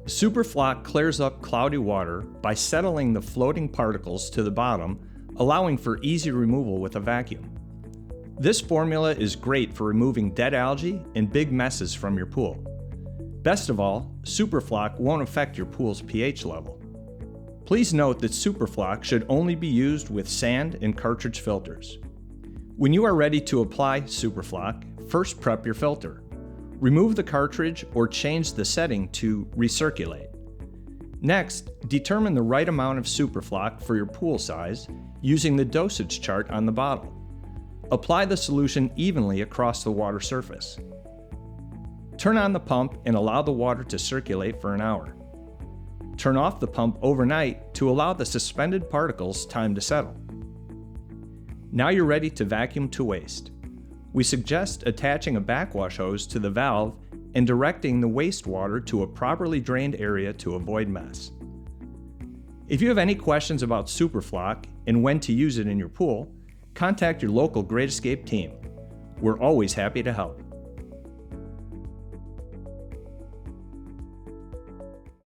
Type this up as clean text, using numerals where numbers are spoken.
Superflock clears up cloudy water by settling the floating particles to the bottom, allowing for easy removal with a vacuum. This formula is great for removing dead algae and big messes from your pool. Best of all, Superflock won't affect your pool's pH level. Please note that Superflock should only be used with sand and cartridge filters. When you are ready to apply Superflock, first prep your filter. Remove the cartridge or change the setting to recirculate. Next, determine the right amount of Superflock for your pool size using the dosage chart on the bottle. Apply the solution evenly across the water surface. Turn on the pump and allow the water to circulate for an hour. Turn off the pump overnight to allow the suspended particles time to settle. Now you're ready to vacuum to waste. We suggest attaching a backwash hose to the valve and directing the wastewater to a properly drained area to avoid mess. If you have any questions about Superflock and when to use it in your pool, contact your local Great Escape team. We're always happy to help.